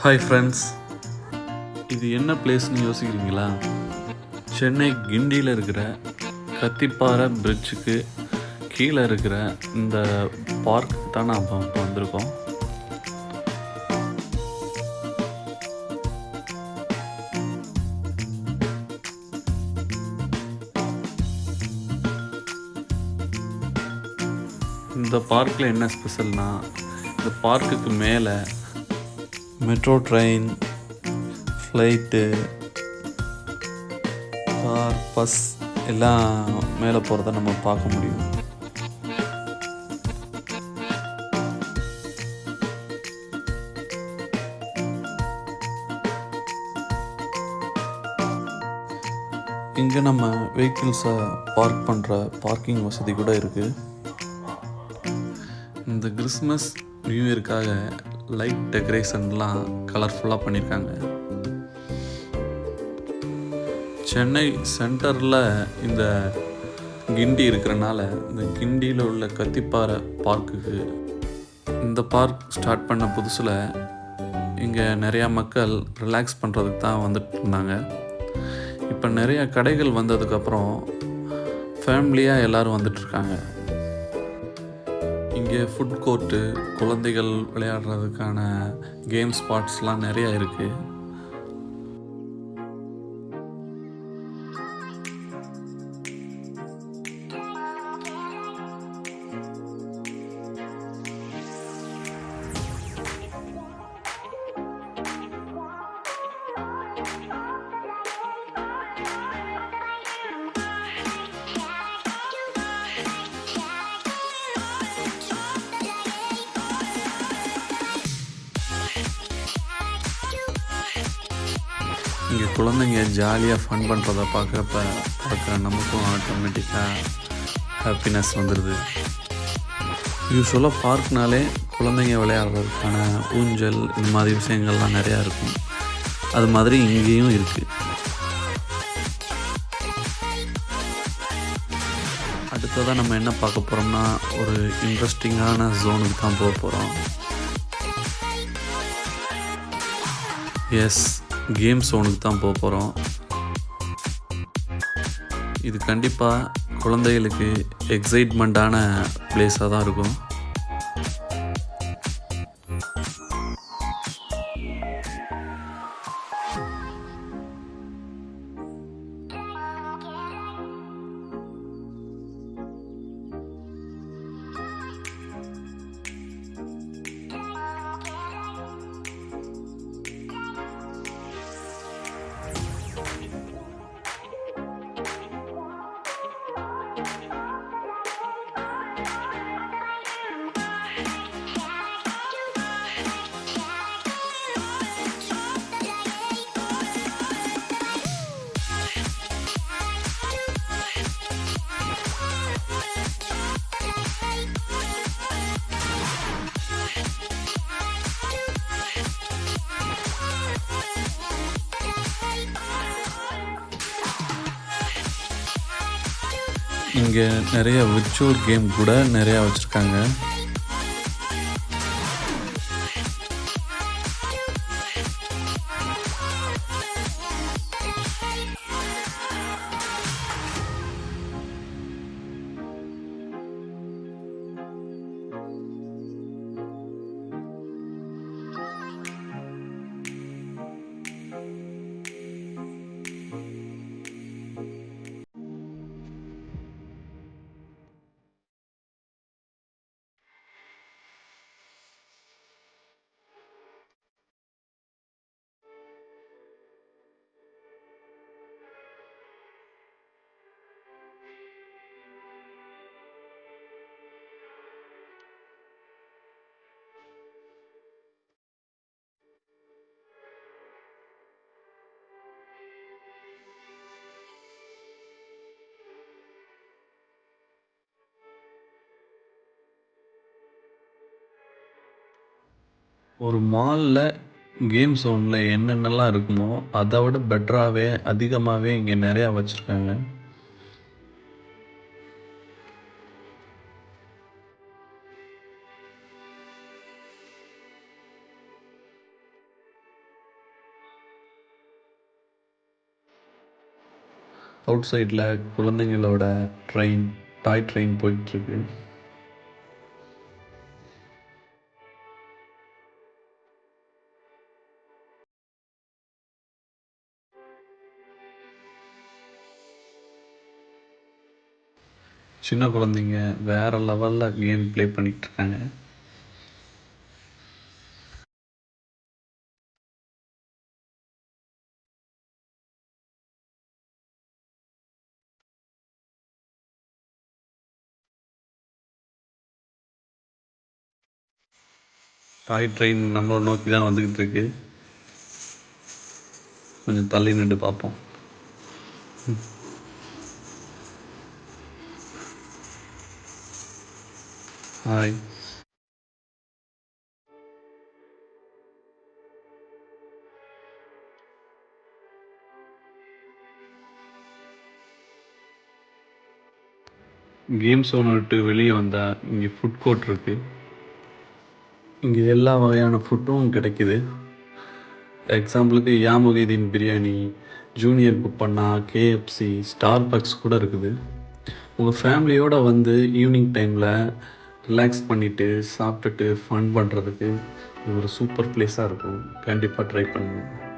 Hi friends, இது என்ன பிளேஸ்னு யோசிக்கிறீங்களா? சென்னை கிண்டியில் இருக்கிற கத்திப்பாறை பிரிட்ஜுக்கு கீழே இருக்கிற இந்த பார்க்குக்கு தான் நாம் இப்போ வந்திருக்கோம். இந்த பார்க்கில் என்ன ஸ்பெஷல்னால், இந்த பார்க்குக்கு மேலே metro train, flight, car, bus எல்லாம் மேலே போகிறத நம்ம பார்க்க முடியும். இங்கே நம்ம வெஹிக்கிள்ஸை பார்க் பண்ணுற பார்க்கிங் வசதி கூட இருக்குது. இந்த கிறிஸ்மஸ் நியூ இயருக்காக லைட் டெக்கரேஷன்லாம் கலர்ஃபுல்லாக பண்ணியிருக்காங்க. சென்னை சென்டரில் இந்த கிண்டி இருக்கிறனால இந்த கிண்டியில் உள்ள கத்திப்பாறை பார்க்குக்கு இந்த பார்க் ஸ்டார்ட் பண்ண புதுசில் இங்கே நிறையா மக்கள் ரிலாக்ஸ் பண்ணுறதுக்கு தான் வந்துட்டு இருந்தாங்க. இப்போ நிறையா கடைகள் வந்ததுக்கப்புறம் ஃபேமிலியாக எல்லோரும் வந்துட்டுருக்காங்க. இங்கே ஃபுட் கோர்ட்டு, குழந்தைகள் விளையாடுறதுக்கான கேம் ஸ்பாட்ஸ்லாம் நிறையா இருக்குது. இங்கே குழந்தைங்க ஜாலியாக ஃபன் பண்ணுறத பார்க்குற நமக்கும் ஆட்டோமேட்டிக்காக ஹாப்பினஸ் வந்துடுது. யூஸ்வலாக பார்க்னாலே குழந்தைங்க விளையாடுறதுக்கான ஊஞ்சல் இந்த மாதிரி விஷயங்கள்லாம் நிறையா இருக்கும். அது மாதிரி இங்கேயும் இருக்குது. அடுத்ததாக நம்ம என்ன பார்க்க போகிறோம்னா, ஒரு இன்ட்ரெஸ்டிங்கான ஜோனுக்கு தான் போக போகிறோம். எஸ், கேம் ஜோனுக்கு தான் போக போகிறோம். இது கண்டிப்பாக குழந்தைகளுக்கு எக்ஸைட்மெண்ட்டான பிளேஸாக தான் இருக்கும். இங்கே நிறைய விர்ச்சுவல் கேம் கூட நிறையா வச்சுருக்காங்க. ஒரு மாலில் கேம் ஜோனில் என்னென்னலாம் இருக்குமோ அதை விட பெட்டராகவே அதிகமாகவே இங்கே நிறையா வச்சுருக்காங்க. அவுட் சைடில் குழந்தைங்களோட டாய் ட்ரெயின் போயிட்டுருக்கு. சின்ன குழந்தைங்க வேறு லெவலில் கேம் ப்ளே பண்ணிகிட்ருக்காங்க. டாய் ட்ரெயின் நம்மளை நோக்கி தான் வந்துக்கிட்டு இருக்கு. கொஞ்சம் தள்ளி நின்று பார்ப்போம். ஹாய். கேம் ஸோனை விட்டு வெளியே வந்தால் இங்கே ஃபுட் கோர்ட் இருக்குது. இங்கே எல்லா வகையான ஃபுட்டும் கிடைக்குது. எக்ஸாம்பிளுக்கு Yamudeen biryani, junior Kuppanna, KFC, Starbucks கூட இருக்குது. உங்கள் ஃபேமிலியோடு வந்து ஈவினிங் டைமில் ரிலாக்ஸ் பண்ணிவிட்டு சாப்பிட்டுட்டு ஃபன் பண்ணுறதுக்கு இது ஒரு சூப்பர் பிளேஸாக இருக்கும். கண்டிப்பாக ட்ரை பண்ணுங்கள்.